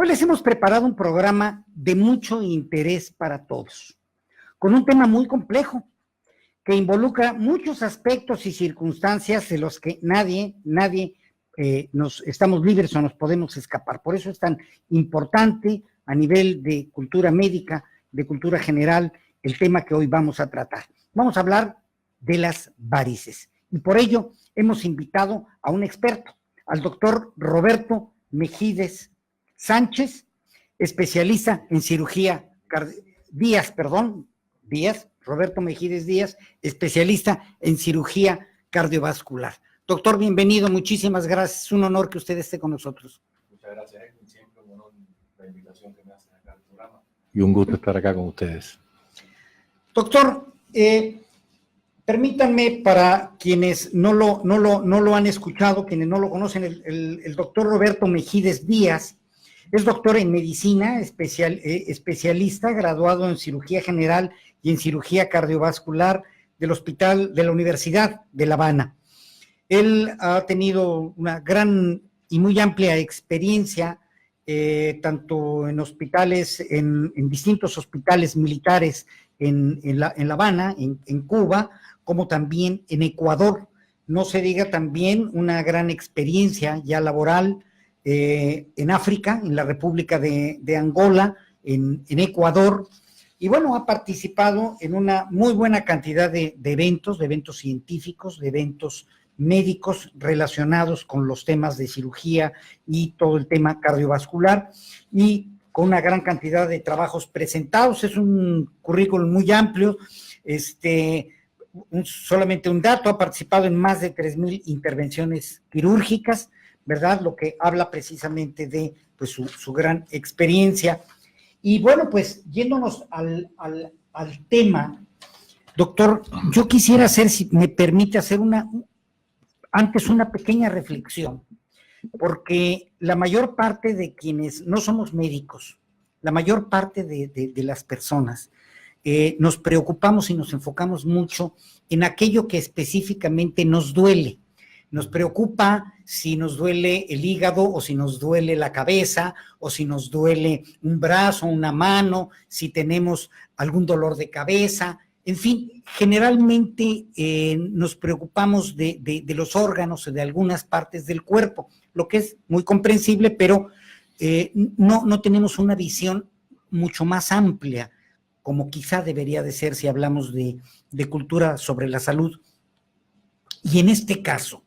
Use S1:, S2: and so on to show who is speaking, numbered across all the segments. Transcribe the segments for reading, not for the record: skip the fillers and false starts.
S1: Hoy les hemos preparado un programa de mucho interés para todos, con un tema muy complejo que involucra muchos aspectos y circunstancias de los que nadie nos estamos libres o nos podemos escapar. Por eso es tan importante a nivel de cultura médica, de cultura general, el tema que hoy vamos a tratar. Vamos a hablar de las varices y por ello hemos invitado a un experto, al doctor Roberto Mejídez Sánchez, especialista en cirugía Roberto Mejídez Díaz, especialista en cirugía cardiovascular. Doctor, bienvenido, muchísimas gracias, es un honor que usted esté con nosotros.
S2: Muchas gracias, Edwin, siempre un honor la invitación que me hacen acá al programa. Y un gusto estar acá con ustedes.
S1: Doctor, permítanme, para quienes no lo han escuchado, quienes no lo conocen, el doctor Roberto Mejídez Díaz es doctor en medicina, especialista, graduado en cirugía general y en cirugía cardiovascular del Hospital de la Universidad de La Habana. Él ha tenido una gran y muy amplia experiencia, tanto en hospitales, en distintos hospitales militares en La Habana, en Cuba, como también en Ecuador. No se diga también una gran experiencia ya laboral en África, en la República de Angola, en Ecuador, y bueno, ha participado en una muy buena cantidad de eventos científicos, de eventos médicos relacionados con los temas de cirugía y todo el tema cardiovascular, y con una gran cantidad de trabajos presentados. Es un currículum muy amplio. Solamente un dato: ha participado en más de 3,000 intervenciones quirúrgicas, ¿verdad? Lo que habla precisamente de pues, su gran experiencia. Y bueno, pues yéndonos al tema, doctor, yo quisiera hacer, si me permite, hacer antes una pequeña reflexión, porque la mayor parte de quienes no somos médicos, la mayor parte de las personas, nos preocupamos y nos enfocamos mucho en aquello que específicamente nos duele. Nos preocupa si nos duele el hígado, o si nos duele la cabeza, o si nos duele un brazo, una mano, si tenemos algún dolor de cabeza. En fin, generalmente nos preocupamos de los órganos o de algunas partes del cuerpo, lo que es muy comprensible, pero no tenemos una visión mucho más amplia, como quizá debería de ser si hablamos de cultura sobre la salud. Y en este caso,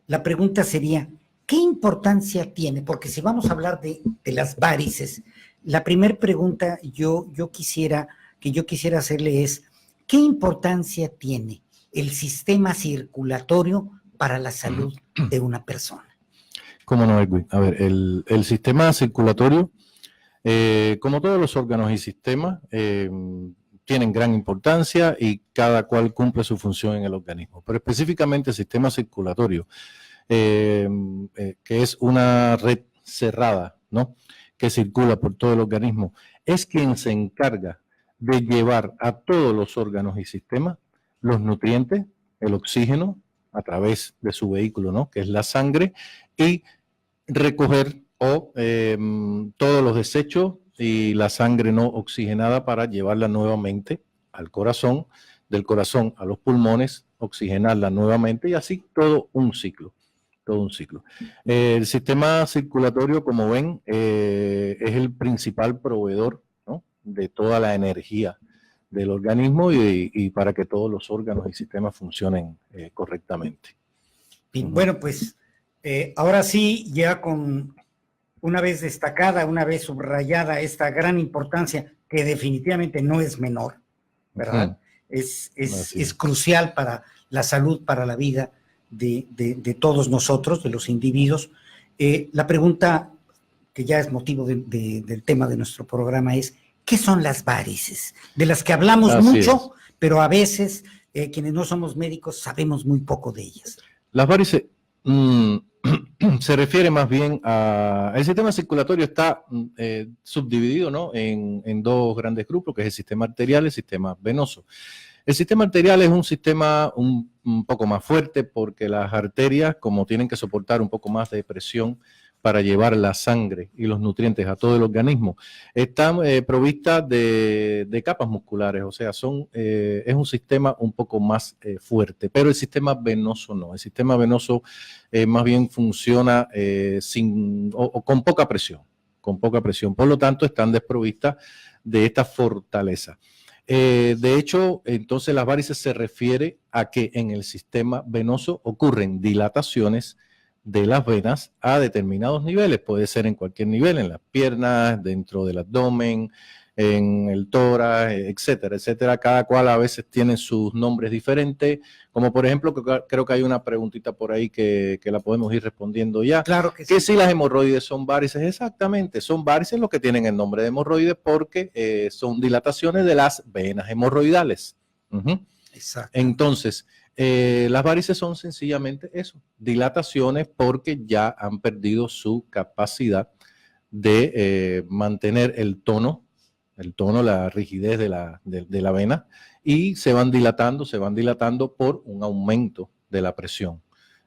S1: la pregunta sería, ¿qué importancia tiene? Porque si vamos a hablar de las varices, la primera pregunta que yo quisiera hacerle es, ¿qué importancia tiene el sistema circulatorio para la salud de una persona?
S2: ¿Cómo no, Edwin? A ver, el sistema circulatorio, como todos los órganos y sistemas, tienen gran importancia y cada cual cumple su función en el organismo. Pero específicamente el sistema circulatorio, que es una red cerrada, ¿no?, que circula por todo el organismo, es quien se encarga de llevar a todos los órganos y sistemas los nutrientes, el oxígeno, a través de su vehículo, ¿no?, que es la sangre, y recoger todos los desechos y la sangre no oxigenada para llevarla nuevamente al corazón, del corazón a los pulmones, oxigenarla nuevamente, y así todo un ciclo. El sistema circulatorio, como ven, es el principal proveedor, ¿no?, de toda la energía del organismo y para que todos los órganos y sistemas funcionen correctamente.
S1: Bien, bueno, pues ahora sí, ya con una vez destacada, una vez subrayada esta gran importancia, que definitivamente no es menor, ¿verdad? Es crucial para la salud, para la vida de todos nosotros, de los individuos. La pregunta que ya es motivo del tema de nuestro programa es, ¿qué son las varices? De las que hablamos mucho, pero a veces quienes no somos médicos sabemos muy poco de ellas.
S2: Las varices se refiere más bien a... El sistema circulatorio está subdividido, ¿no?, en dos grandes grupos, que es el sistema arterial y el sistema venoso. El sistema arterial es un sistema un poco más fuerte porque las arterias, como tienen que soportar un poco más de presión, para llevar la sangre y los nutrientes a todo el organismo, están provistas de capas musculares, o sea, es un sistema un poco más fuerte, pero el sistema venoso no. El sistema venoso más bien funciona con poca presión, con poca presión. Por lo tanto, están desprovistas de esta fortaleza. De hecho, entonces las varices se refiere a que en el sistema venoso ocurren dilataciones de las venas a determinados niveles. Puede ser en cualquier nivel, en las piernas, dentro del abdomen, en el tórax, etcétera, etcétera. Cada cual a veces tiene sus nombres diferentes, como por ejemplo, creo que hay una preguntita por ahí que la podemos ir respondiendo ya.
S1: Claro que sí.
S2: Que si las hemorroides son varices, exactamente, son varices los que tienen el nombre de hemorroides porque son dilataciones de las venas hemorroidales. Exacto. Entonces, las varices son sencillamente eso, dilataciones porque ya han perdido su capacidad de mantener el tono, la rigidez de la vena, y se van dilatando por un aumento de la presión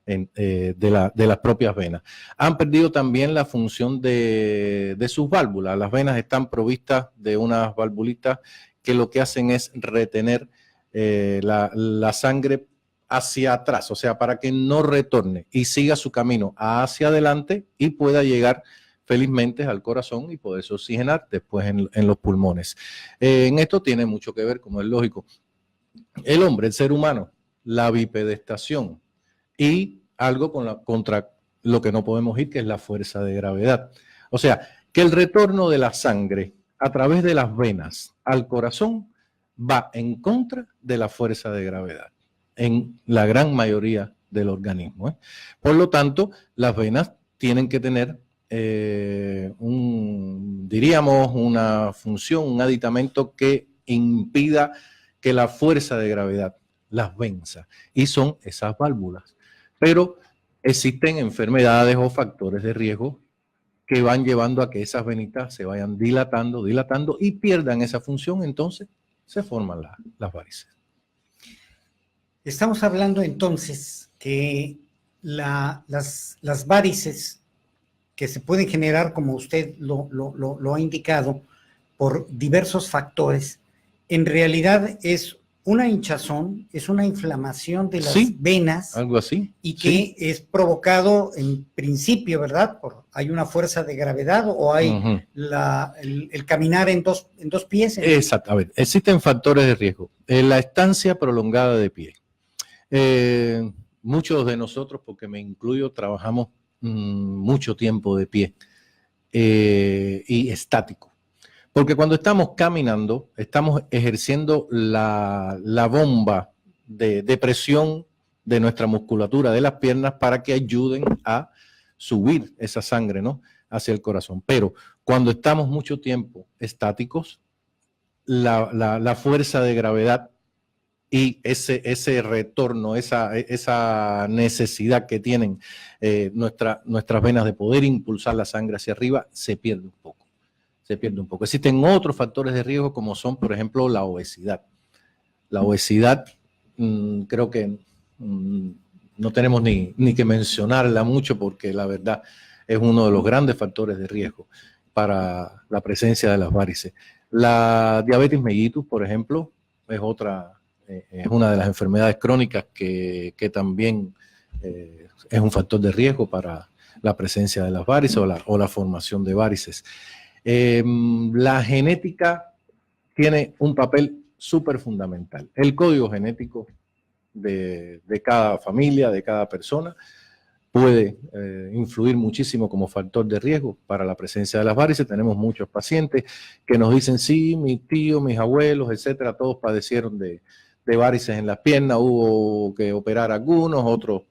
S2: de las propias venas. Han perdido también la función de sus válvulas. Las venas están provistas de unas valvulitas que lo que hacen es retener la sangre hacia atrás, o sea, para que no retorne y siga su camino hacia adelante y pueda llegar felizmente al corazón y poderse oxigenar después en los pulmones. En esto tiene mucho que ver, como es lógico, el hombre, el ser humano, la bipedestación y algo contra lo que no podemos ir, que es la fuerza de gravedad. O sea, que el retorno de la sangre a través de las venas al corazón va en contra de la fuerza de gravedad en la gran mayoría del organismo. Por lo tanto, las venas tienen que tener diríamos, una función, un aditamento que impida que la fuerza de gravedad las venza, y son esas válvulas. Pero existen enfermedades o factores de riesgo que van llevando a que esas venitas se vayan dilatando y pierdan esa función, entonces se forman las varices.
S1: Estamos hablando entonces que las varices que se pueden generar, como usted lo ha indicado, por diversos factores, en realidad es una hinchazón, es una inflamación de las venas.
S2: Algo así.
S1: Y que es provocado en principio, ¿verdad? Hay una fuerza de gravedad o hay el caminar en dos pies.
S2: Exacto. A ver, existen factores de riesgo. La estancia prolongada de pie. Muchos de nosotros, porque me incluyo, trabajamos mucho tiempo de pie y estático. Porque cuando estamos caminando, estamos ejerciendo la bomba de presión de nuestra musculatura de las piernas para que ayuden a subir esa sangre, ¿no?, hacia el corazón. Pero cuando estamos mucho tiempo estáticos, la fuerza de gravedad y ese retorno, esa necesidad que tienen nuestras venas de poder impulsar la sangre hacia arriba, se pierde un poco. Existen otros factores de riesgo como son, por ejemplo, la obesidad. La obesidad, creo que no tenemos ni que mencionarla mucho porque la verdad es uno de los grandes factores de riesgo para la presencia de las varices. La diabetes mellitus, por ejemplo, es una de las enfermedades crónicas que también es un factor de riesgo para la presencia de las varices o la formación de varices. La genética tiene un papel súper fundamental. El código genético de cada familia, de cada persona, puede influir muchísimo como factor de riesgo para la presencia de las varices. Tenemos muchos pacientes que nos dicen, sí, mis tíos, mis abuelos, etcétera, todos padecieron de varices en las piernas, hubo que operar algunos, otros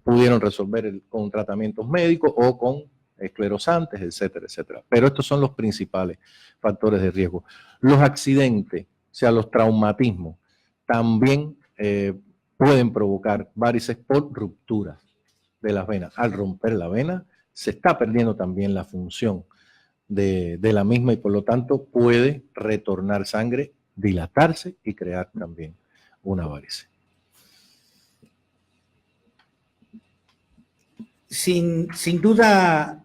S2: pudieron resolver con tratamientos médicos o con esclerosantes, etcétera, etcétera. Pero estos son los principales factores de riesgo. Los accidentes, o sea, los traumatismos, también pueden provocar varices por rupturas de las venas. Al romper la vena, se está perdiendo también la función de la misma y por lo tanto puede retornar sangre, dilatarse y crear también una varice.
S1: Sin duda,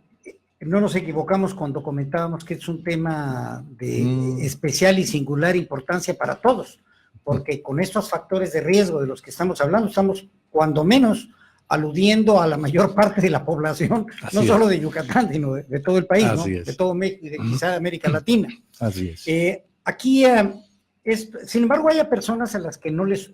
S1: no nos equivocamos cuando comentábamos que es un tema de especial y singular importancia para todos, porque con estos factores de riesgo de los que estamos hablando, estamos cuando menos aludiendo a la mayor parte de la población,
S2: Así
S1: no
S2: es.
S1: solo de Yucatán, sino de todo el país, ¿no?
S2: Así es.
S1: De todo México y de quizá de América Latina.
S2: Así es.
S1: Aquí, sin embargo, hay personas a las que no les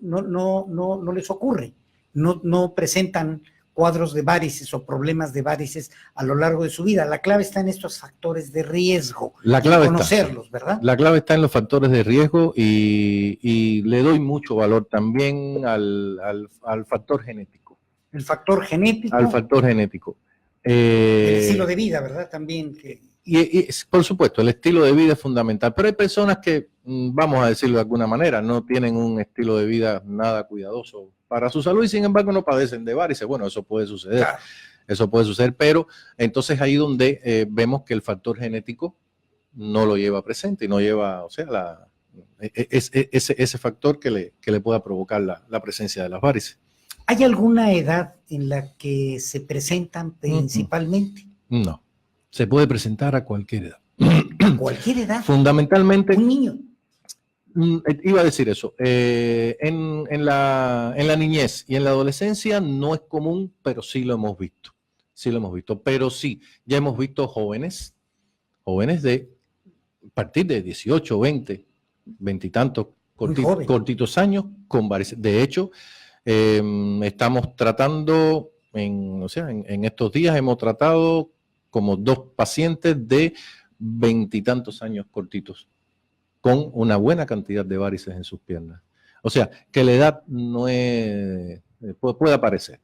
S1: ocurre, no presentan cuadros de varices o problemas de varices a lo largo de su vida. La clave está en estos factores de riesgo,
S2: La clave
S1: conocerlos, ¿verdad?
S2: La clave está en los factores de riesgo y le doy mucho valor también al factor genético.
S1: El factor genético.
S2: Al factor genético.
S1: El estilo de vida, ¿verdad? También que...
S2: Y por supuesto, el estilo de vida es fundamental, pero hay personas que, vamos a decirlo de alguna manera, no tienen un estilo de vida nada cuidadoso para su salud y sin embargo no padecen de varices. Bueno, eso puede suceder, claro. Eso puede suceder, pero entonces ahí donde vemos que el factor genético no lo lleva presente y no lleva, o sea, ese factor que le pueda provocar la presencia de las varices.
S1: ¿Hay alguna edad en la que se presentan principalmente?
S2: No. Se puede presentar a cualquier edad.
S1: ¿A cualquier edad?
S2: Fundamentalmente.
S1: ¿Un niño?
S2: Iba a decir eso. En la niñez y en la adolescencia no es común, pero sí lo hemos visto. Sí lo hemos visto. Pero sí, ya hemos visto jóvenes de a partir de 18, 20, 20 y tantos cortitos años con varices. De hecho, estamos tratando, en estos días hemos tratado como 2 pacientes de 20 y tantos años cortitos, con una buena cantidad de varices en sus piernas. O sea, que la edad no es, puede aparecer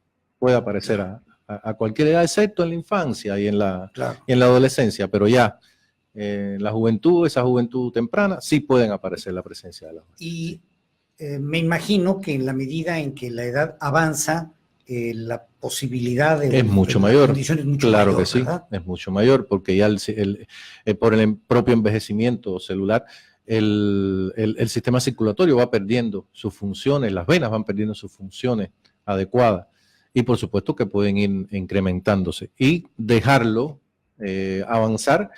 S2: a cualquier edad, excepto en la infancia y en la adolescencia, pero ya en la juventud, esa juventud temprana, sí pueden aparecer la presencia de las varices.
S1: Y me imagino que en la medida en que la edad avanza, la posibilidad de
S2: es mucho mayor,
S1: condiciones mucho
S2: claro
S1: mayor,
S2: que sí,
S1: ¿verdad?
S2: Es mucho mayor, porque ya por el propio envejecimiento celular, el sistema circulatorio va perdiendo sus funciones, las venas van perdiendo sus funciones adecuadas, y por supuesto que pueden ir incrementándose, y dejarlo avanzar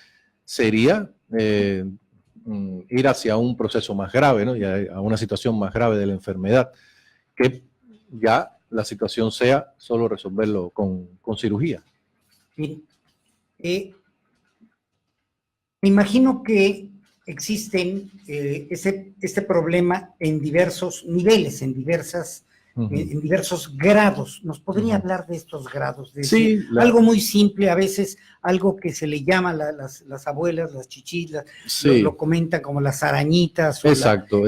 S2: sería ir hacia un proceso más grave, ¿no? Y a una situación más grave de la enfermedad, que ya la situación sea solo resolverlo con cirugía.
S1: Mire, me imagino que existen este problema en diversos niveles, en diversos grados. ¿Nos podría hablar de estos grados?
S2: Sí,
S1: algo muy simple, a veces algo que se le llama las abuelas, las chichilas, sí. lo comentan como las arañitas.
S2: Exacto.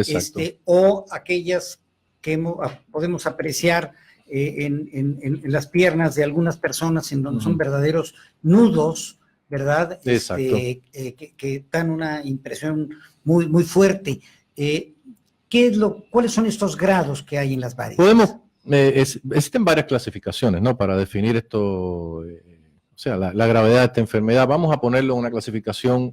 S1: O aquellas que podemos apreciar en las piernas de algunas personas en donde son verdaderos nudos, ¿verdad?
S2: Exacto.
S1: Que dan una impresión muy, muy fuerte. ¿Cuáles son estos grados que hay en las varices?
S2: Existen varias clasificaciones, ¿no? Para definir esto, o sea, la gravedad de esta enfermedad. Vamos a ponerlo en una clasificación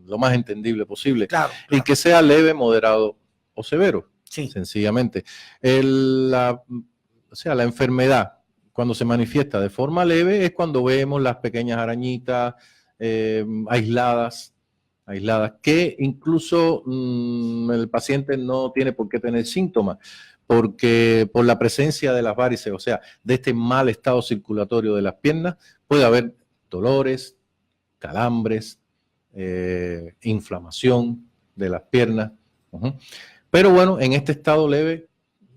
S2: lo más entendible posible.
S1: Claro.
S2: Y que sea leve, moderado o severo.
S1: Sí.
S2: Sencillamente. O sea, la enfermedad, cuando se manifiesta de forma leve, es cuando vemos las pequeñas arañitas aisladas, que incluso el paciente no tiene por qué tener síntomas, porque por la presencia de las varices, o sea, de este mal estado circulatorio de las piernas, puede haber dolores, calambres, inflamación de las piernas. Pero bueno, en este estado leve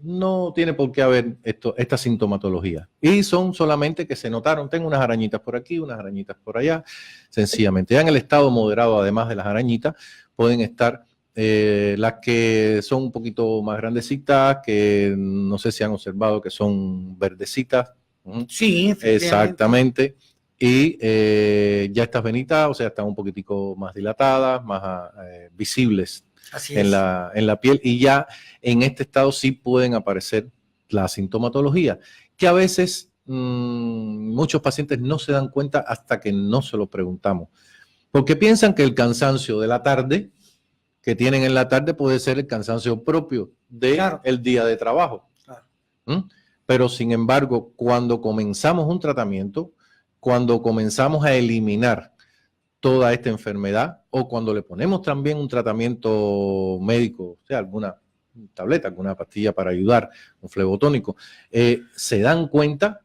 S2: no tiene por qué haber esta sintomatología. Y son solamente que se notaron, tengo unas arañitas por aquí, unas arañitas por allá, sencillamente. Ya en el estado moderado, además de las arañitas, pueden estar las que son un poquito más grandecitas, que no sé si han observado que son verdecitas.
S1: Sí,
S2: exactamente. Y ya estas venitas, o sea, están un poquitico más dilatadas, más visibles en la piel, y ya en este estado sí pueden aparecer la sintomatología, que a veces muchos pacientes no se dan cuenta hasta que no se lo preguntamos, porque piensan que el cansancio de la tarde que tienen en la tarde puede ser el cansancio propio del día de trabajo. Claro. Pero sin embargo, cuando comenzamos un tratamiento, cuando comenzamos a eliminar toda esta enfermedad o cuando le ponemos también un tratamiento médico, o sea, alguna tableta, alguna pastilla para ayudar, un flebotónico, se dan cuenta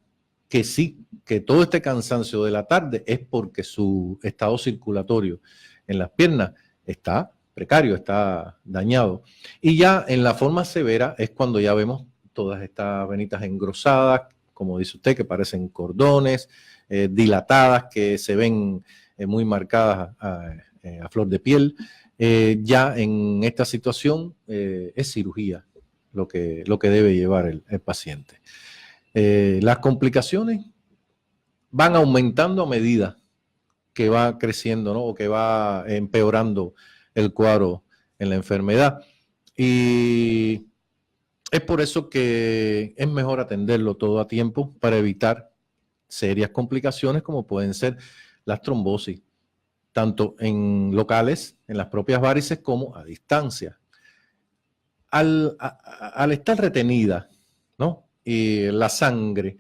S2: que sí, que todo este cansancio de la tarde es porque su estado circulatorio en las piernas está precario, está dañado. Y ya en la forma severa es cuando ya vemos todas estas venitas engrosadas, como dice usted, que parecen cordones, dilatadas, que se ven muy marcadas a flor de piel. Ya en esta situación es cirugía lo que debe llevar el paciente. Las complicaciones van aumentando a medida que va creciendo, ¿no? O que va empeorando el cuadro en la enfermedad. Y es por eso que es mejor atenderlo todo a tiempo para evitar serias complicaciones como pueden ser las trombosis, tanto en locales, en las propias varices, como a distancia. Al estar retenida, ¿no? Y la sangre,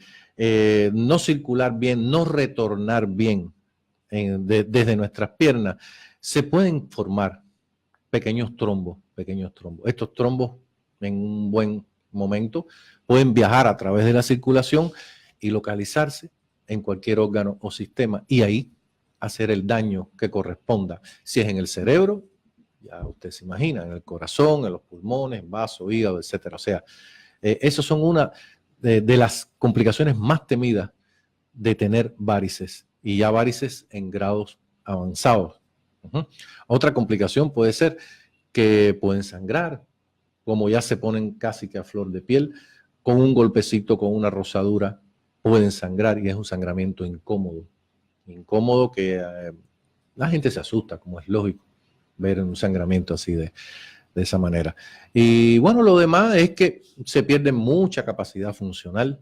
S2: no circular bien, no retornar bien desde nuestras piernas, se pueden formar pequeños trombos. Estos trombos en un buen momento pueden viajar a través de la circulación y localizarse en cualquier órgano o sistema y ahí hacer el daño que corresponda. Si es en el cerebro, ya usted se imagina, en el corazón, en los pulmones, vaso, hígado, etcétera. O sea, esas son una de las complicaciones más temidas de tener varices y ya varices en grados avanzados. Otra complicación puede ser que pueden sangrar, como ya se ponen casi que a flor de piel, con un golpecito, con una rosadura, pueden sangrar y es un sangramiento incómodo. Incómodo que la gente se asusta, como es lógico, ver un sangramiento así de esa manera. Y bueno, lo demás es que se pierde mucha capacidad funcional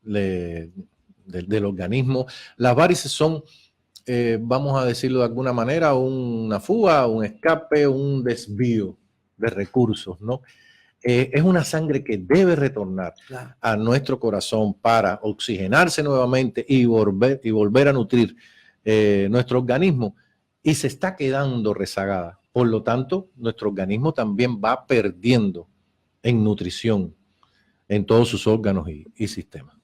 S2: del organismo. Las varices son, vamos a decirlo de alguna manera, una fuga, un escape, un desvío de recursos, ¿no? Es una sangre que debe retornar a nuestro corazón para oxigenarse nuevamente y volver a nutrir nuestro organismo y se está quedando rezagada. Por lo tanto, nuestro organismo también va perdiendo en nutrición en todos sus órganos y sistemas.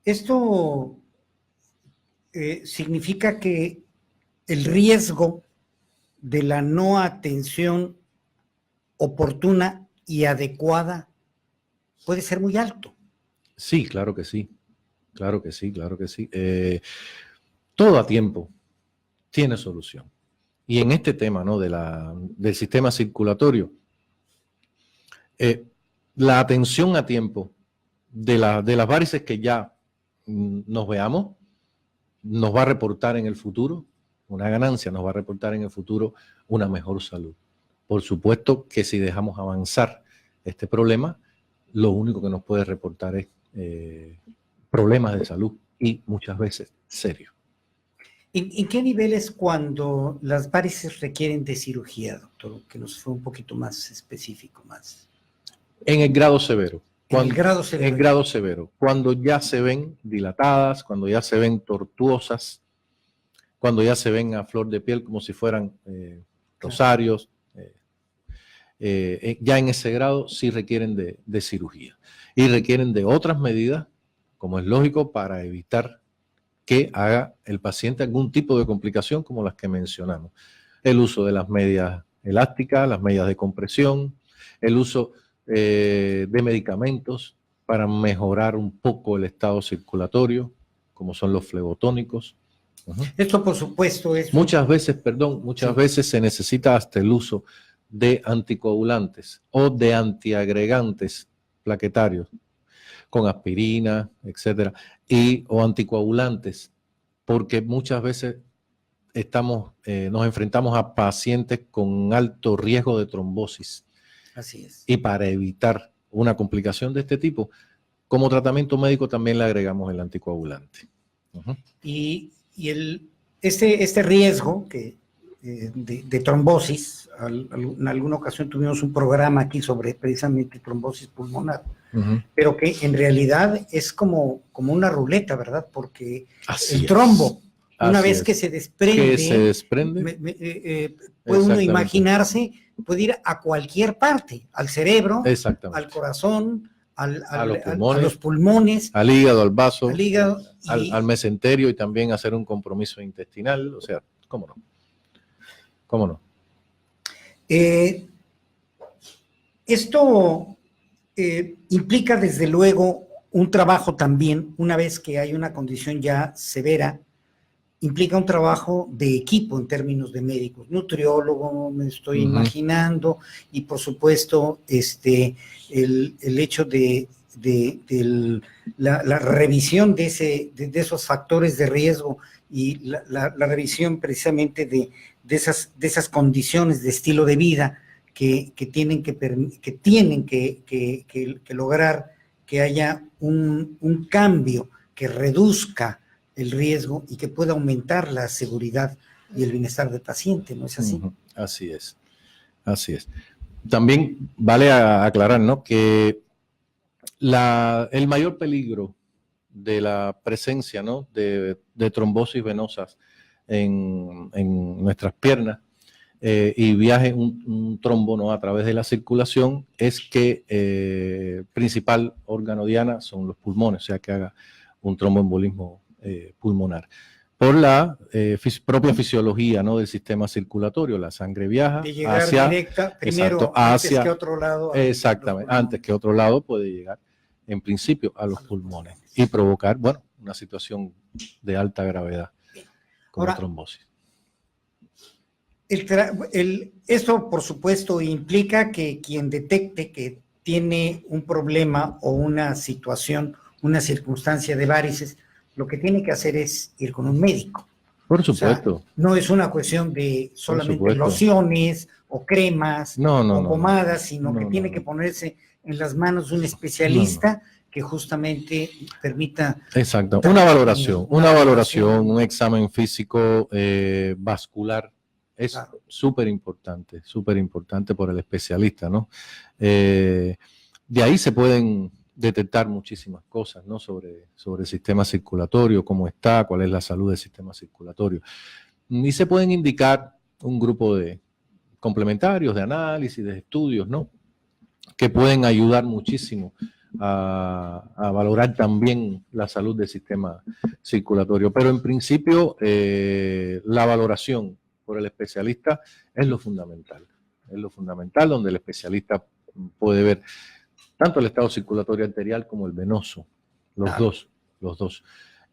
S1: Esto significa que el riesgo de la no atención oportuna y adecuada puede ser muy alto.
S2: Sí, claro que sí. Claro que sí, claro que sí. Todo a tiempo tiene solución. Y en este tema, ¿no? del sistema circulatorio, la atención a tiempo de las varices que ya nos veamos, nos va a reportar en el futuro una ganancia, nos va a reportar en el futuro una mejor salud. Por supuesto que si dejamos avanzar este problema, lo único que nos puede reportar es problemas de salud y muchas veces serios.
S1: ¿En qué niveles cuando las varices requieren de cirugía, doctor? Que nos fue un poquito más específico, más.
S2: En el grado severo.
S1: En el grado severo.
S2: En el grado severo. Cuando ya se ven dilatadas, cuando ya se ven tortuosas, cuando ya se ven a flor de piel como si fueran rosarios, ya en ese grado sí requieren de cirugía y requieren de otras medidas, como es lógico, para evitar que haga el paciente algún tipo de complicación como las que mencionamos. El uso de las medias elásticas, las medias de compresión, el uso de medicamentos para mejorar un poco el estado circulatorio, como son los flebotónicos.
S1: Esto, por supuesto, es...
S2: Muchas veces se necesita hasta el uso de anticoagulantes o de antiagregantes plaquetarios, con aspirina, etcétera, o anticoagulantes, porque muchas veces nos enfrentamos a pacientes con alto riesgo de trombosis.
S1: Así es.
S2: Y para evitar una complicación de este tipo, como tratamiento médico también le agregamos el anticoagulante.
S1: Y este riesgo que de trombosis. En alguna ocasión tuvimos un programa aquí sobre precisamente trombosis pulmonar, pero que en realidad es como una ruleta, ¿verdad? Porque el trombo, una vez que se desprende, puede uno imaginarse, puede ir a cualquier parte, al cerebro, al corazón, a los pulmones,
S2: al hígado, al vaso,
S1: al
S2: mesenterio, y también hacer un compromiso intestinal. O sea, ¿cómo no? ¿Cómo no?
S1: Esto implica desde luego un trabajo también, una vez que hay una condición ya severa, implica un trabajo de equipo en términos de médicos, nutriólogo, me estoy imaginando, y por supuesto el hecho de la revisión de esos factores de riesgo y la revisión precisamente de esas condiciones de estilo de vida que tienen que lograr que haya un cambio que reduzca el riesgo y que pueda aumentar la seguridad y el bienestar del paciente, ¿no es así?
S2: Así es, así es. También vale aclarar, ¿no?, que el mayor peligro de la presencia, ¿no?, de trombosis venosas en nuestras piernas y viaje un trombo, ¿no?, a través de la circulación, es que principal órgano diana son los pulmones, o sea, que haga un tromboembolismo pulmonar. Por la propia fisiología, ¿no?, del sistema circulatorio, la sangre viaja
S1: de llegar directa primero antes que otro lado.
S2: Exactamente, antes que otro lado puede llegar en principio a los pulmones y provocar, bueno, una situación de alta gravedad como trombosis.
S1: Esto, por supuesto, implica que quien detecte que tiene un problema o una situación, una circunstancia de varices, lo que tiene que hacer es ir con un médico.
S2: Por supuesto.
S1: O sea, no es una cuestión de solamente lociones o cremas o pomadas, sino que tiene que ponerse en las manos de un especialista que justamente permita...
S2: Exacto, una valoración, un examen físico vascular es súper importante por el especialista, ¿no? De ahí se pueden detectar muchísimas cosas, ¿no?, sobre el sistema circulatorio, cómo está, cuál es la salud del sistema circulatorio. Y se pueden indicar un grupo de complementarios, de análisis, de estudios, ¿no?, que pueden ayudar muchísimo a valorar también la salud del sistema circulatorio. Pero en principio, la valoración por el especialista es lo fundamental. Es lo fundamental, donde el especialista puede ver tanto el estado circulatorio arterial como el venoso, los dos.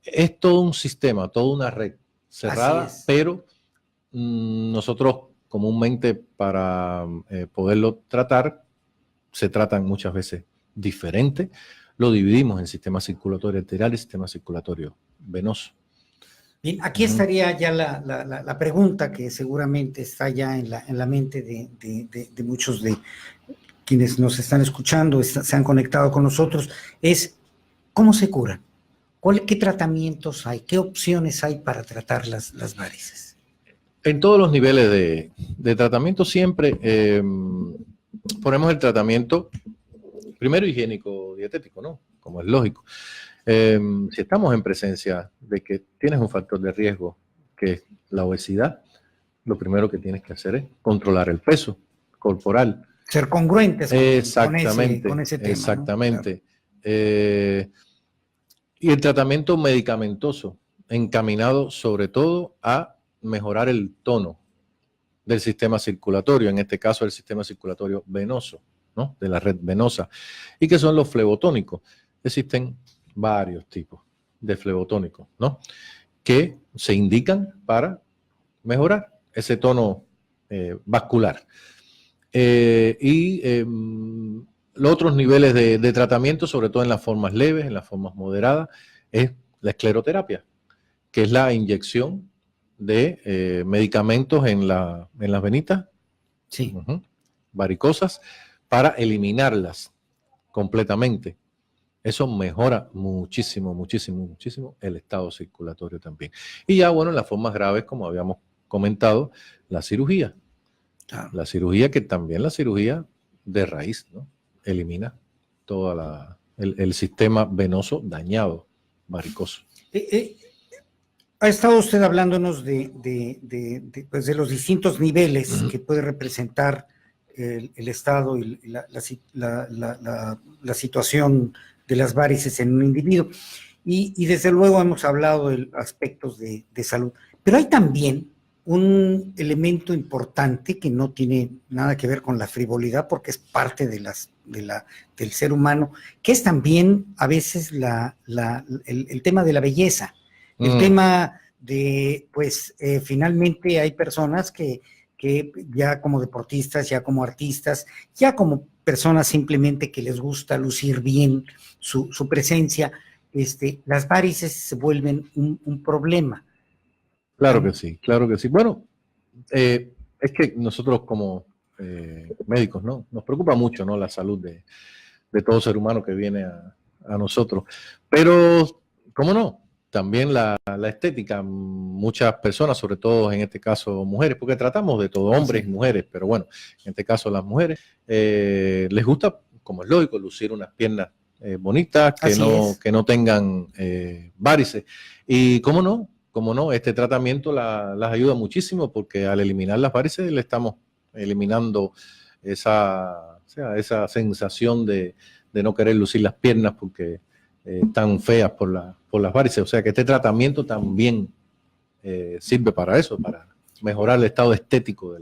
S2: Es todo un sistema, toda una red cerrada, pero nosotros comúnmente para poderlo tratar, se tratan muchas veces diferente, lo dividimos en sistema circulatorio arterial y sistema circulatorio venoso.
S1: Bien, aquí estaría ya la pregunta que seguramente está ya en la mente de muchos de quienes nos están escuchando, se han conectado con nosotros, es ¿cómo se curan? ¿Qué tratamientos hay? ¿Qué opciones hay para tratar las varices?
S2: En todos los niveles de tratamiento siempre ponemos el tratamiento primero higiénico dietético, ¿no?, como es lógico. Si estamos en presencia de que tienes un factor de riesgo, que es la obesidad, lo primero que tienes que hacer es controlar el peso corporal.
S1: Ser congruentes con ese tema.
S2: Exactamente. ¿No? Claro. Y el tratamiento medicamentoso, encaminado sobre todo a mejorar el tono del sistema circulatorio, en este caso el sistema circulatorio venoso, ¿no?, de la red venosa, y que son los flebotónicos. Existen varios tipos de flebotónicos, ¿no?, que se indican para mejorar ese tono vascular. Los otros niveles de tratamiento, sobre todo en las formas leves, en las formas moderadas, es la escleroterapia, que es la inyección de medicamentos en las venitas varicosas para eliminarlas completamente. Eso mejora muchísimo el estado circulatorio también. Y ya, bueno, en las formas graves, como habíamos comentado, la cirugía.
S1: Claro.
S2: La cirugía que también la cirugía de raíz, ¿no? Elimina todo el sistema venoso dañado, varicoso.
S1: Ha estado usted hablándonos pues de los distintos niveles que puede representar el estado y la situación de las varices en un individuo. Y desde luego hemos hablado de aspectos de salud. Pero hay también un elemento importante que no tiene nada que ver con la frivolidad, porque es parte del ser humano, que es también a veces el tema de la belleza. El tema de, pues, finalmente hay personas que ya como deportistas, ya como artistas, ya como personas simplemente que les gusta lucir bien su presencia, las varices se vuelven un problema.
S2: Claro que sí, claro que sí. Bueno, es que nosotros como médicos, ¿no? Nos preocupa mucho, ¿no? La salud de todo ser humano que viene a nosotros. Pero, ¿cómo no? También la estética, muchas personas, sobre todo en este caso mujeres, porque tratamos de todo, hombres y mujeres, pero bueno, en este caso las mujeres, les gusta, como es lógico, lucir unas piernas bonitas, que no tengan varices. Y cómo no, este tratamiento las ayuda muchísimo, porque al eliminar las varices le estamos eliminando esa sensación de no querer lucir las piernas porque están feas por las varices. O sea que este tratamiento también sirve para eso, para mejorar el estado estético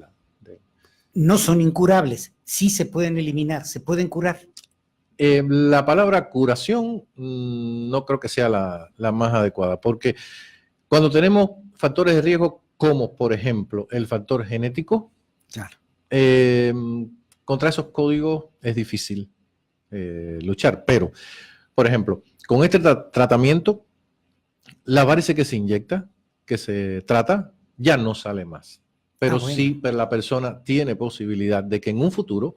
S1: No son incurables, sí se pueden eliminar, se pueden curar.
S2: La palabra curación no creo que sea la más adecuada, porque cuando tenemos factores de riesgo, como por ejemplo el factor genético,
S1: claro,
S2: contra esos códigos es difícil luchar. Pero, por ejemplo, con este tratamiento, la varice que se inyecta, que se trata, ya no sale más. Pero sí, pero la persona tiene posibilidad de que en un futuro,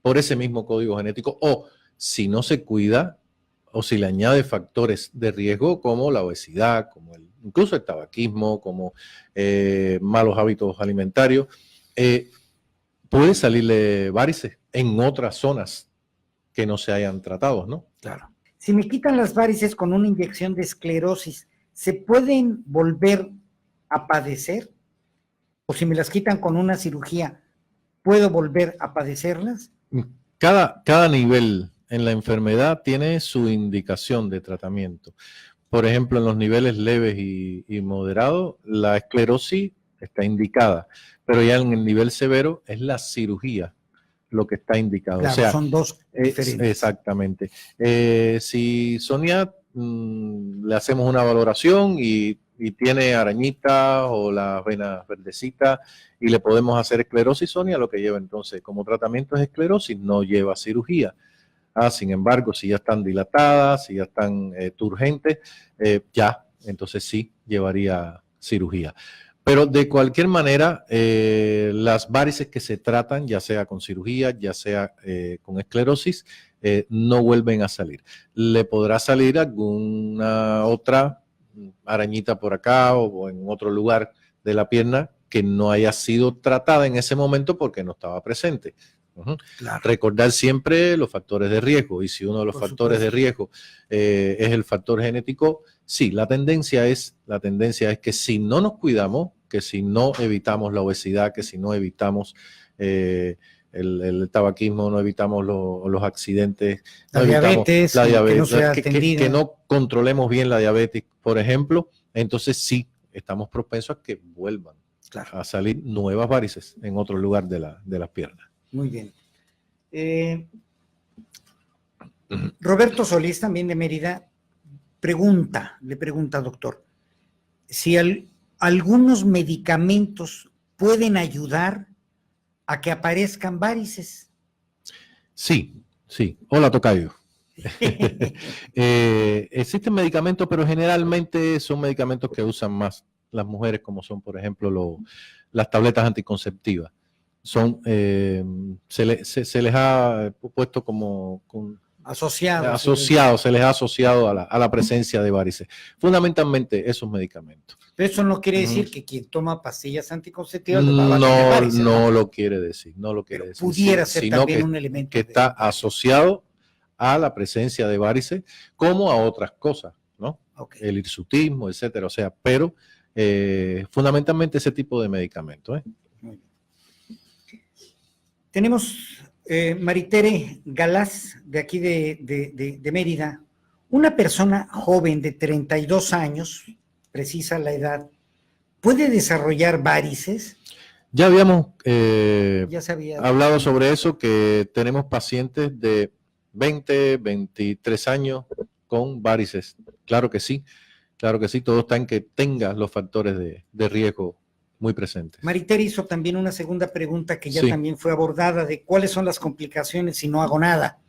S2: por ese mismo código genético, o si no se cuida, o si le añade factores de riesgo como la obesidad, como incluso el tabaquismo, como malos hábitos alimentarios, puede salirle varices en otras zonas que no se hayan tratado, ¿no?
S1: Claro. Si me quitan las varices con una inyección de esclerosis, ¿se pueden volver a padecer? O si me las quitan con una cirugía, ¿puedo volver a padecerlas?
S2: Cada nivel en la enfermedad tiene su indicación de tratamiento. Por ejemplo, en los niveles leves y moderados, la esclerosis está indicada, pero ya en el nivel severo es la cirugía lo que está indicado.
S1: Claro, o sea, son dos diferentes.
S2: Exactamente. Si Sonia le hacemos una valoración y tiene arañitas o las venas verdecitas y le podemos hacer esclerosis, Sonia, lo que lleva entonces como tratamiento es esclerosis, no lleva cirugía. Sin embargo, si ya están dilatadas, si ya están turgentes, entonces sí llevaría cirugía. Pero de cualquier manera, las varices que se tratan, ya sea con cirugía, ya sea con esclerosis, no vuelven a salir. Le podrá salir alguna otra arañita por acá o en otro lugar de la pierna que no haya sido tratada en ese momento porque no estaba presente. Claro. Recordar siempre los factores de riesgo, y si uno de los factores de riesgo es el factor genético, sí, la tendencia es que si no nos cuidamos, que si no evitamos la obesidad, que si no evitamos el tabaquismo, no evitamos los accidentes,
S1: la diabetes, que no sea atendida,
S2: que no controlemos bien la diabetes, por ejemplo, entonces sí estamos propensos a que vuelvan a salir nuevas varices en otro lugar de las piernas.
S1: Muy bien. Roberto Solís, también de Mérida, le pregunta, doctor, si algunos medicamentos pueden ayudar a que aparezcan varices.
S2: Sí. Hola, tocayo. Existen medicamentos, pero generalmente son medicamentos que usan más las mujeres, como son, por ejemplo, las tabletas anticonceptivas. Se les ha puesto como
S1: asociado.
S2: Se les ha asociado a la presencia de varices. Fundamentalmente esos medicamentos.
S1: Pero eso no quiere decir que quien toma pastillas anticonceptivas va a tener varices,
S2: no lo quiere decir, no lo quiere decir.
S1: Pudiera ser
S2: sino
S1: también
S2: que,
S1: un elemento
S2: que está asociado a la presencia de varices como a otras cosas, ¿no?
S1: Okay.
S2: El hirsutismo, etcétera. O sea, pero fundamentalmente ese tipo de medicamentos.
S1: Muy bien. Tenemos Maritere Galás, de aquí de Mérida, una persona joven de 32 años, precisa la edad, ¿puede desarrollar varices?
S2: Ya habíamos hablado sobre eso, que tenemos pacientes de 20, 23 años con varices. Claro que sí, todo está en que tenga los factores de riesgo muy presentes.
S1: Maritere hizo también una segunda pregunta que ya también fue abordada, de cuáles son las complicaciones si no hago nada.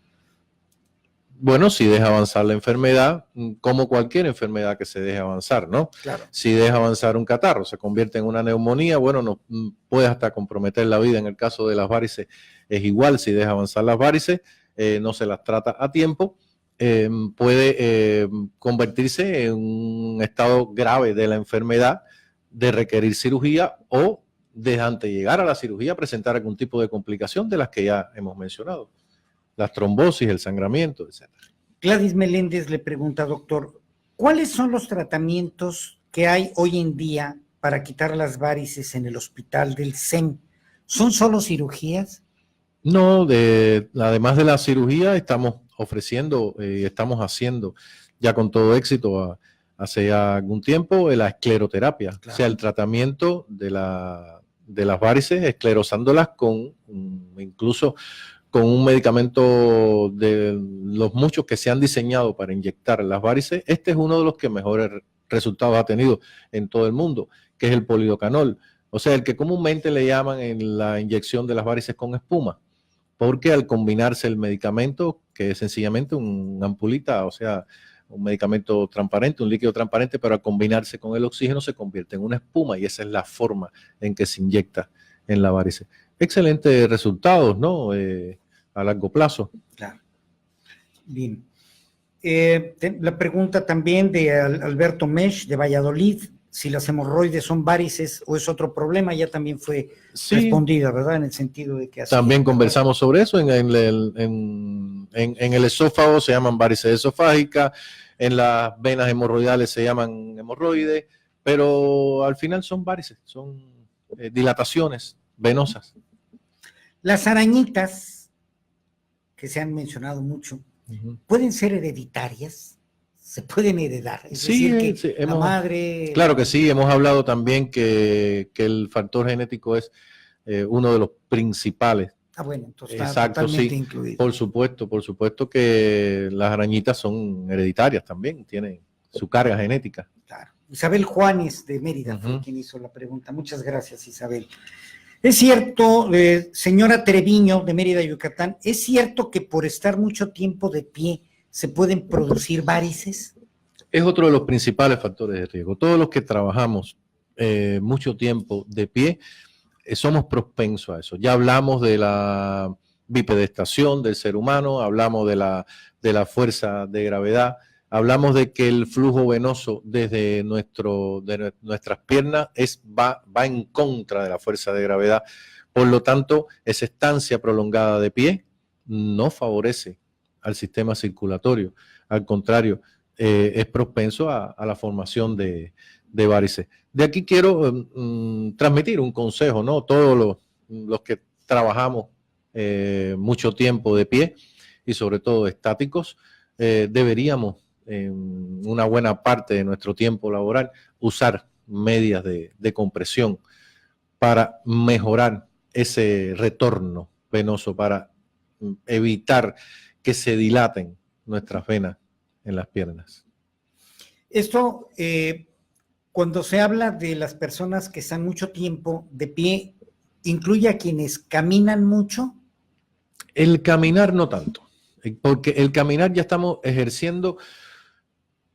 S2: Bueno, si deja avanzar la enfermedad, como cualquier enfermedad que se deje avanzar, ¿no?
S1: Claro.
S2: Si deja avanzar un catarro, se convierte en una neumonía, bueno, no puede hasta comprometer la vida. En el caso de las varices es igual, si deja avanzar las varices, no se las trata a tiempo, puede convertirse en un estado grave de la enfermedad, de requerir cirugía o de antes de llegar a la cirugía presentar algún tipo de complicación de las que ya hemos mencionado. Las trombosis, el sangramiento, etc.
S1: Gladys Meléndez le pregunta, doctor, ¿cuáles son los tratamientos que hay hoy en día para quitar las varices en el hospital del SEM? ¿Son solo cirugías?
S2: No, además de la cirugía estamos ofreciendo y estamos haciendo ya con todo éxito hace ya algún tiempo la escleroterapia, claro. O sea, el tratamiento de las varices, esclerosándolas incluso con un medicamento de los muchos que se han diseñado para inyectar las varices. Este es uno de los que mejores resultados ha tenido en todo el mundo, que es el polidocanol. O sea, el que comúnmente le llaman en la inyección de las varices con espuma, porque al combinarse el medicamento, que es sencillamente una ampulita, o sea, un medicamento transparente, un líquido transparente, pero al combinarse con el oxígeno se convierte en una espuma y esa es la forma en que se inyecta en la varice. Excelentes resultados, ¿no? A largo plazo.
S1: Claro. Bien. La pregunta también de Alberto Mesh, de Valladolid, si las hemorroides son varices o es otro problema, ya también fue respondida, ¿verdad? En el sentido de que así.
S2: También conversamos sobre eso. En el esófago se llaman varices esofágicas, en las venas hemorroidales se llaman hemorroides, pero al final son varices, son dilataciones venosas.
S1: Las arañitas, que se han mencionado mucho, ¿pueden ser hereditarias? ¿Se pueden heredar? Es decir, que la madre...
S2: Claro que sí, hemos hablado también que el factor genético es uno de los principales.
S1: Ah, bueno, entonces está totalmente incluido.
S2: Por supuesto que las arañitas son hereditarias también, tienen su carga genética.
S1: Claro. Isabel Juanes de Mérida fue quien hizo la pregunta. Muchas gracias, Isabel. Es cierto, señora Treviño de Mérida, Yucatán, ¿es cierto que por estar mucho tiempo de pie se pueden producir varices?
S2: Es otro de los principales factores de riesgo. Todos los que trabajamos mucho tiempo de pie, somos propensos a eso. Ya hablamos de la bipedestación del ser humano, hablamos de la fuerza de gravedad, hablamos de que el flujo venoso desde nuestras piernas va en contra de la fuerza de gravedad. Por lo tanto, esa estancia prolongada de pie no favorece al sistema circulatorio. Al contrario, es propenso a la formación de varices. De aquí quiero transmitir un consejo, ¿no? Todos los que trabajamos mucho tiempo de pie y sobre todo estáticos, deberíamos en una buena parte de nuestro tiempo laboral usar medias de compresión para mejorar ese retorno venoso, para evitar que se dilaten nuestras venas en las piernas.
S1: Esto, cuando se habla de las personas que están mucho tiempo de pie, ¿incluye a quienes caminan mucho?
S2: El caminar no tanto, porque el caminar ya estamos ejerciendo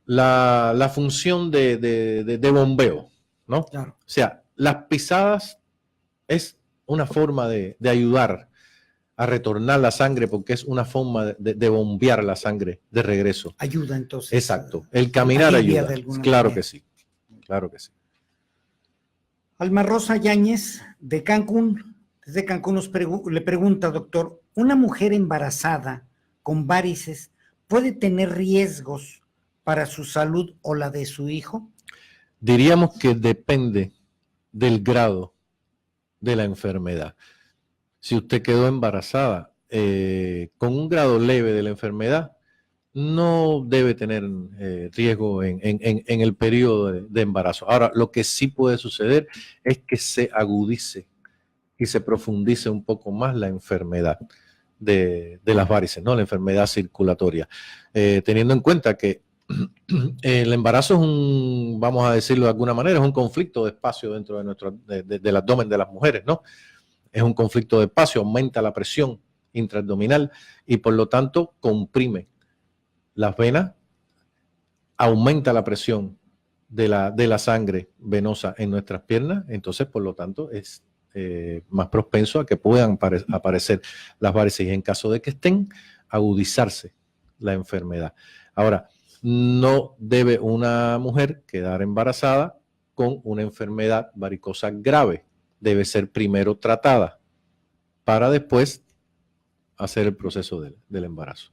S2: la función de bombeo, ¿no?
S1: Claro.
S2: O sea, las pisadas es una forma de ayudar a retornar la sangre, porque es una forma de bombear la sangre de regreso.
S1: Ayuda entonces.
S2: Exacto. El caminar
S1: alivia
S2: ayuda.
S1: de alguna
S2: Claro
S1: manera.
S2: que sí. Claro que sí.
S1: Alma Rosa Yáñez, de Cancún, desde Cancún le pregunta, doctor, ¿una mujer embarazada con varices puede tener riesgos para su salud o la de su hijo?
S2: Diríamos que depende del grado de la enfermedad. Si usted quedó embarazada con un grado leve de la enfermedad, no debe tener riesgo en el periodo de embarazo. Ahora, lo que sí puede suceder es que se agudice y se profundice un poco más la enfermedad de las varices, ¿no? La enfermedad circulatoria. Teniendo en cuenta que el embarazo es vamos a decirlo de alguna manera, es un conflicto de espacio dentro del abdomen de las mujeres, ¿no? Es un conflicto de espacio, aumenta la presión intraabdominal y por lo tanto comprime las venas, aumenta la presión de la sangre venosa en nuestras piernas, entonces por lo tanto es más propenso a que puedan aparecer las varices y en caso de que estén, agudizarse la enfermedad. Ahora, no debe una mujer quedar embarazada con una enfermedad varicosa grave. Debe ser primero tratada para después hacer el proceso del embarazo.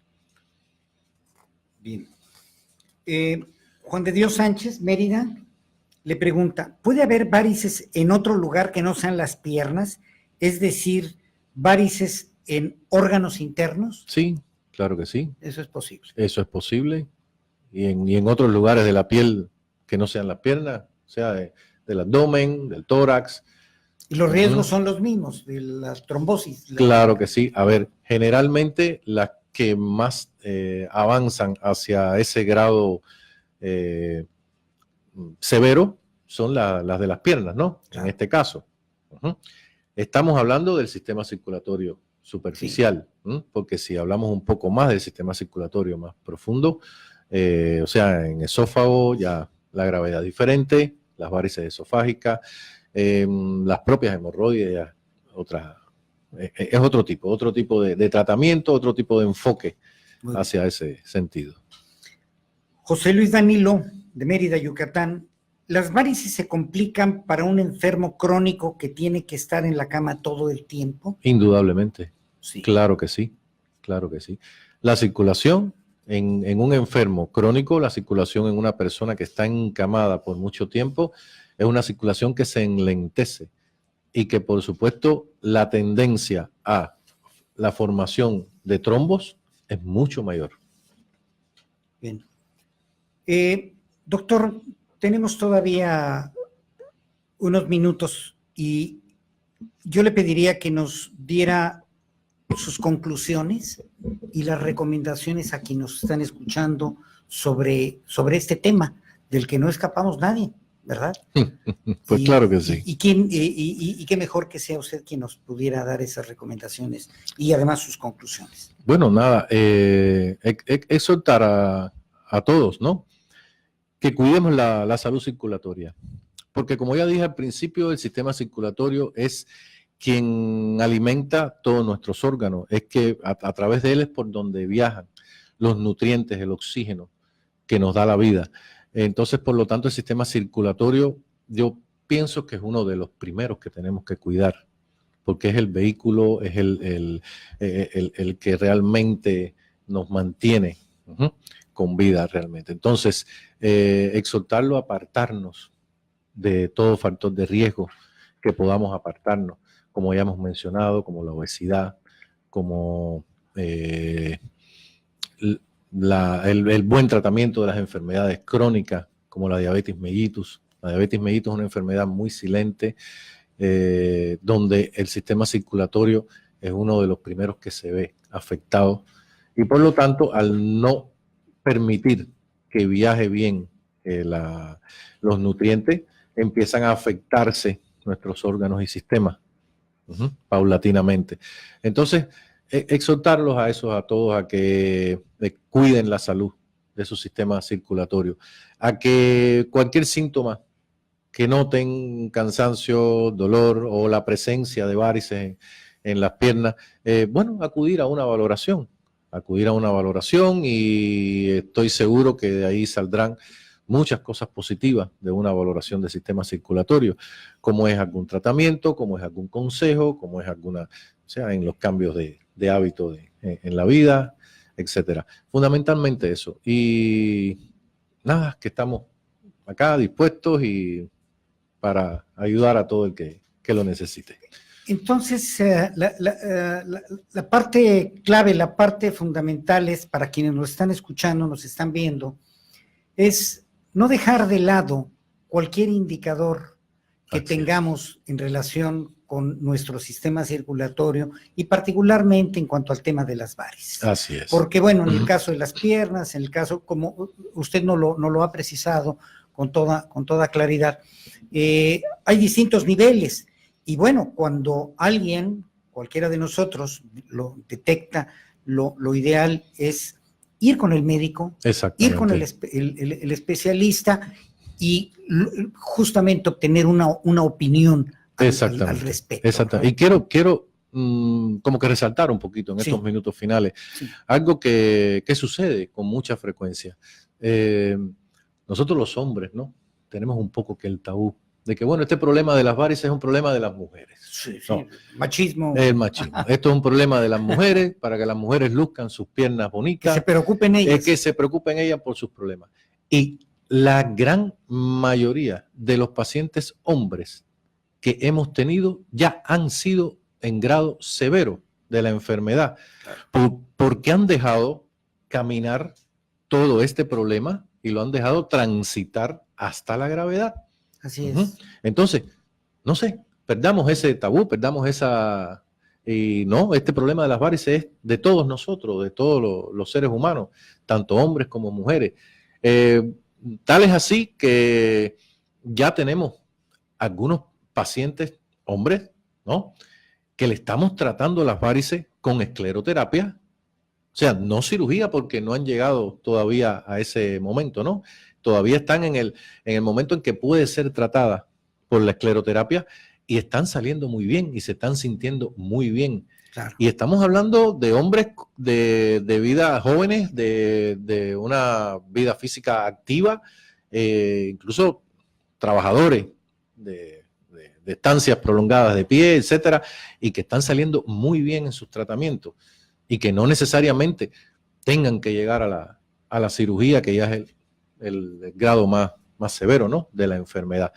S1: Bien. Juan de Dios Sánchez, Mérida, le pregunta, ¿puede haber varices en otro lugar que no sean las piernas? Es decir, varices en órganos internos.
S2: Sí, claro que sí.
S1: Eso es posible.
S2: Eso es posible. Y en otros lugares de la piel que no sean las piernas, o sea, del abdomen, del tórax.
S1: Y los riesgos son los mismos, de la trombosis.
S2: Claro que sí. A ver, generalmente las que más avanzan hacia ese grado severo son las de las piernas, ¿no?
S1: Claro.
S2: En este caso. Estamos hablando del sistema circulatorio superficial, sí. Porque si hablamos un poco más del sistema circulatorio más profundo, o sea, en esófago ya la gravedad es diferente, las varices esofágicas, las propias hemorroides, es otro tipo de tratamiento, otro tipo de enfoque hacia ese sentido.
S1: José Luis Danilo, de Mérida, Yucatán, ¿las varices se complican para un enfermo crónico que tiene que estar en la cama todo el tiempo?
S2: Indudablemente,
S1: sí.
S2: Claro que sí, claro que sí. La circulación en un enfermo crónico, la circulación en una persona que está encamada por mucho tiempo, es una circulación que se enlentece y que por supuesto la tendencia a la formación de trombos es mucho mayor.
S1: Bien. Doctor, tenemos todavía unos minutos y yo le pediría que nos diera sus conclusiones y las recomendaciones a quienes nos están escuchando sobre este tema del que no escapamos nadie, ¿verdad?
S2: Pues claro que sí.
S1: Y qué mejor que sea usted quien nos pudiera dar esas recomendaciones y además sus conclusiones.
S2: Bueno, nada, exhortar a todos, ¿no? Que cuidemos la salud circulatoria. Porque como ya dije al principio, el sistema circulatorio es quien alimenta todos nuestros órganos. Es que a través de él es por donde viajan los nutrientes, el oxígeno que nos da la vida. Entonces, por lo tanto, el sistema circulatorio, yo pienso que es uno de los primeros que tenemos que cuidar, porque es el vehículo, es el que realmente nos mantiene con vida realmente. Entonces, exhortarlo a apartarnos de todo factor de riesgo que podamos apartarnos, como ya hemos mencionado, como la obesidad, como el buen tratamiento de las enfermedades crónicas, como la diabetes mellitus. La diabetes mellitus es una enfermedad muy silente, donde el sistema circulatorio es uno de los primeros que se ve afectado y por lo tanto al no permitir que viaje bien los nutrientes, empiezan a afectarse nuestros órganos y sistemas paulatinamente. Entonces, exhortarlos a todos a que cuiden la salud de su sistema circulatorio, a que cualquier síntoma que noten, cansancio, dolor o la presencia de varices en las piernas, bueno, acudir a una valoración y estoy seguro que de ahí saldrán muchas cosas positivas de una valoración del sistema circulatorio, como es algún tratamiento, como es algún consejo, como es alguna, o sea, en los cambios de hábito en la vida, etcétera. Fundamentalmente eso. Y nada, que estamos acá dispuestos y para ayudar a todo el que lo necesite.
S1: Entonces, la parte clave, la parte fundamental es, para quienes nos están escuchando, nos están viendo, es no dejar de lado cualquier indicador que tengamos en relación con nuestro sistema circulatorio y particularmente en cuanto al tema de las varices.
S2: Así es.
S1: Porque, bueno, en el caso de las piernas, en el caso, como usted no lo ha precisado con toda claridad, hay distintos niveles. Y bueno, cuando alguien, cualquiera de nosotros, lo detecta, lo ideal es ir con el médico, ir con el especialista y justamente obtener una opinión al respecto.
S2: Exactamente. ¿No? Y quiero como que resaltar un poquito en estos minutos finales algo que sucede con mucha frecuencia. Nosotros los hombres, ¿no? Tenemos un poco que el tabú de que, bueno, este problema de las varices es un problema de las mujeres.
S1: Sí, sí.
S2: No,
S1: Machismo.
S2: El machismo. Esto es un problema de las mujeres, para que las mujeres luzcan sus piernas bonitas.
S1: Que se preocupen ellas.
S2: Que se preocupen ellas por sus problemas. Y la gran mayoría de los pacientes hombres que hemos tenido ya han sido en grado severo de la enfermedad, porque han dejado caminar todo este problema y lo han dejado transitar hasta la gravedad.
S1: Así es.
S2: Entonces, no sé, perdamos ese tabú, perdamos esa... Y no, este problema de las varices es de todos nosotros, de todos los seres humanos, tanto hombres como mujeres. Tal es así que ya tenemos algunos pacientes, hombres, ¿no?, que le estamos tratando las varices con escleroterapia. O sea, no cirugía, porque no han llegado todavía a ese momento, ¿no? Todavía están en el momento en que puede ser tratada por la escleroterapia y están saliendo muy bien y se están sintiendo muy bien.
S1: Claro.
S2: Y estamos hablando de hombres de vida jóvenes, de una vida física activa, incluso trabajadores de estancias prolongadas de pie, etcétera, y que están saliendo muy bien en sus tratamientos y que no necesariamente tengan que llegar a la cirugía, que ya es el grado más severo, ¿no?, de la enfermedad.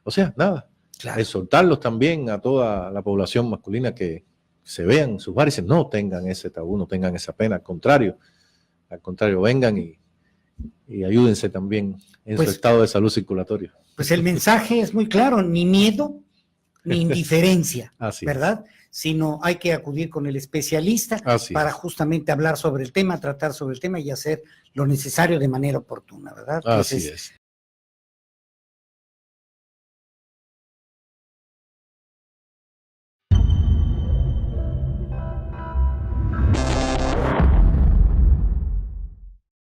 S2: O sea, nada, claro, exhortarlos también a toda la población masculina que se vean sus varices, no tengan ese tabú, no tengan esa pena, al contrario, vengan y ayúdense también en su estado de salud circulatoria.
S1: Pues el mensaje es muy claro, ni miedo ni indiferencia, ¿verdad? Sino hay que acudir con el especialista para justamente hablar sobre el tema, tratar sobre el tema y hacer lo necesario de manera oportuna, ¿verdad?
S2: Así es.